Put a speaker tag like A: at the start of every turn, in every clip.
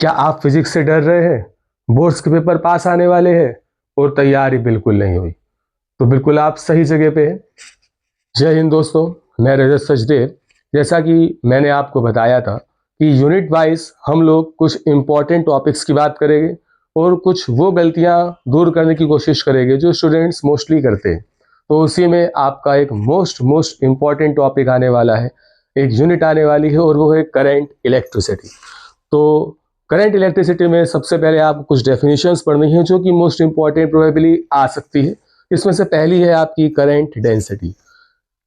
A: क्या आप फिजिक्स से डर रहे हैं? बोर्ड्स के पेपर पास आने वाले हैं और तैयारी बिल्कुल नहीं हुई, तो बिल्कुल आप सही जगह पे हैं। जय हिंद दोस्तों, मैं रजत सचदेव। जैसा कि मैंने आपको बताया था कि यूनिट वाइज हम लोग कुछ इम्पॉर्टेंट टॉपिक्स की बात करेंगे और कुछ वो गलतियां दूर करने की कोशिश करेंगे जो स्टूडेंट्स मोस्टली करते हैं। तो उसी में आपका एक मोस्ट इम्पॉर्टेंट टॉपिक आने वाला है, एक यूनिट आने वाली है और वो है करंट इलेक्ट्रिसिटी। तो करंट इलेक्ट्रिसिटी में सबसे पहले आपको कुछ डेफिनेशंस पढ़नी है जो कि मोस्ट इंपॉर्टेंट प्रोबेबली आ सकती है। इसमें से पहली है आपकी करंट डेंसिटी।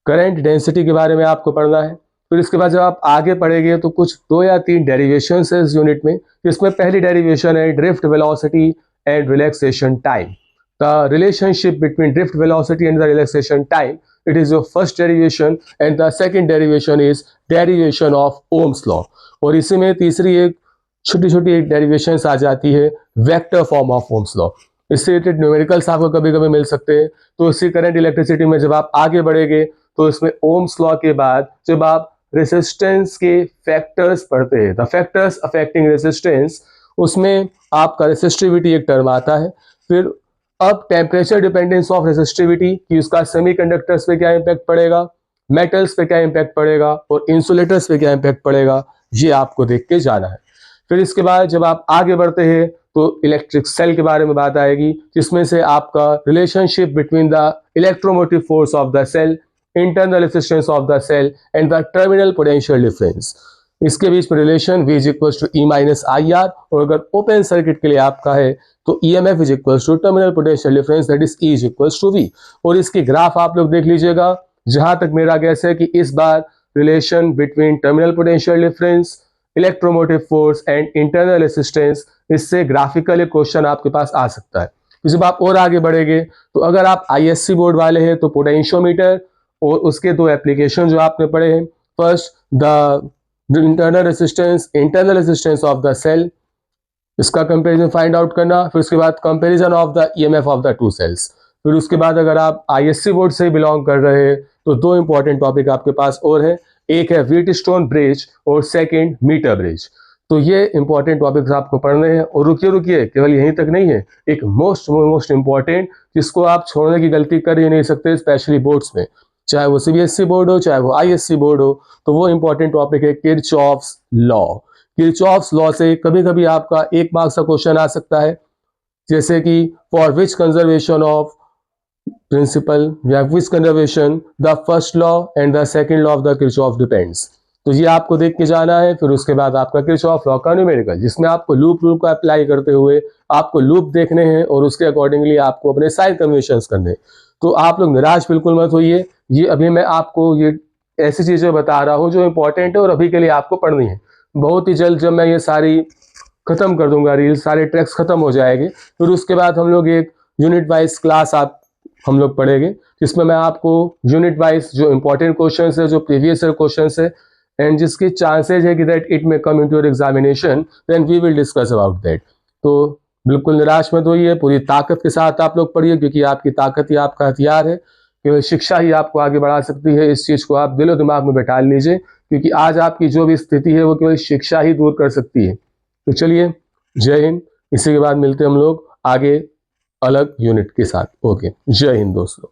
A: करंट डेंसिटी के बारे में आपको पढ़ना है। फिर इसके बाद जब आप आगे पढ़ेंगे तो कुछ 2 या 3 डेरिवेशंस है इस यूनिट में। इसमें पहली डेरिवेशन है drift velocity and relaxation time. The relationship between drift velocity and the relaxation time, it is your first derivation, and the second derivation is derivation of Ohm's law। और इसी में तीसरी एक छोटी छोटी एक डेरिवेशन आ जाती है vector form of Ohm's law. इससे रिलेटेड न्यूमेरिकल्स आपको कभी कभी मिल सकते हैं। तो इसी करंट इलेक्ट्रिसिटी में जब आप आगे बढ़ेंगे तो इसमें ओम्स लॉ के बाद जब आप रेसिस्टेंस के फैक्टर्स पढ़ते हैं, द फैक्टर्स अफेक्टिंग रेसिस्टेंस, उसमें आपका रेसिस्टिविटी एक टर्म आता है। फिर अब टेम्परेचर डिपेंडेंस ऑफ रेसिस्टिविटी कि उसका सेमीकंडक्टर्स पे क्या इम्पैक्ट पड़ेगा, मेटल्स पे क्या इम्पैक्ट पड़ेगा और इंसुलेटर्स पे क्या इम्पैक्ट पड़ेगा, ये आपको देख के जाना है। फिर इसके बाद जब आप आगे बढ़ते हैं तो इलेक्ट्रिक सेल के बारे में बात आएगी, जिसमें से आपका relationship between the electromotive force of the cell, internal resistance of the cell and the terminal potential difference, इसके बीच में relation V is equal to E minus I R. और अगर ओपन सर्किट के लिए आपका है तो EMF is equal to terminal potential difference, that is E is equal to V। और इसकी ग्राफ आप लोग देख लीजिएगा। जहां तक मेरा गैस है कि इस बार relation between terminal potential difference, electromotive force and internal resistance, इससे ग्राफिकल एक क्वेश्चन आपके पास आ सकता है। जब आप और आगे बढ़ेंगे तो अगर आप ISC बोर्ड वाले हैं तो पोटेंशियोमीटर और उसके 2 एप्लीकेशन जो आपने पढ़े हैं, first the internal resistance of the cell, इसका कंपैरिजन फाइंड आउट करना। फिर उसके बाद comparison of the EMF of the 2 cells. फिर उसके बाद अगर आप ISC बोर्ड से बिलोंग कर रहे हैं तो 2 इंपॉर्टेंट टॉपिक आपके पास और है, एक है व्हीटस्टोन ब्रिज और सेकंड मीटर ब्रिज। तो ये इंपॉर्टेंट टॉपिक्स आपको पढ़ने हैं। और रुकिए केवल यहीं तक नहीं है, एक मोस्ट इंपॉर्टेंट जिसको आप छोड़ने की गलती कर ही नहीं सकते, स्पेशली बोर्ड्स में, चाहे वो CBSE बोर्ड हो चाहे वो ISC बोर्ड हो, तो वो इंपॉर्टेंट टॉपिक है किरचॉफ्स लॉ। किरचॉफ्स लॉ से कभी कभी आपका 1 मार्क्स का क्वेश्चन आ सकता है, जैसे कि for which conservation of principle या which conservation the first law and the second law of the Kirchhoff depends. तो ये आपको देख के जाना है। फिर उसके बाद आपका किरचॉफ लॉ का न्यूमेरिकल, जिसमें आपको लूप रूल को अप्लाई करते हुए आपको लूप देखने हैं और उसके अकॉर्डिंगली आपको अपने साइड कन्वेंशंस करने हैं। तो आप लोग निराश बिल्कुल मत होइए। ये अभी मैं आपको ये ऐसी चीजें बता रहा हूँ जो इंपॉर्टेंट है और अभी के लिए आपको पढ़नी है। बहुत ही जल्द जब मैं ये सारी खत्म कर दूंगा, रील सारे ट्रैक्स खत्म हो जाएंगे, फिर उसके बाद हम लोग एक यूनिट वाइज क्लास हम लोग पढ़ेंगे, जिसमें मैं आपको यूनिट वाइज जो इंपॉर्टेंट क्वेश्चन है, जो प्रीवियस ईयर क्वेश्चन है एंड जिसकी चांसेज है कि that it may come into your examination, then we will discuss about that. तो बिल्कुल निराश मत होइए, पूरी ताकत के साथ आप लोग पढ़िए, क्योंकि आपकी ताकत ही आपका हथियार है। केवल शिक्षा ही आपको आगे बढ़ा सकती है। इस चीज को आप दिलो दिमाग में बैठा लीजिए, क्योंकि आज आपकी जो भी स्थिति है वो केवल शिक्षा ही दूर कर सकती है। तो चलिए, जय हिंद। इसी के बाद मिलते हम लोग आगे अलग यूनिट के साथ। ओके, जय हिंद दोस्तों।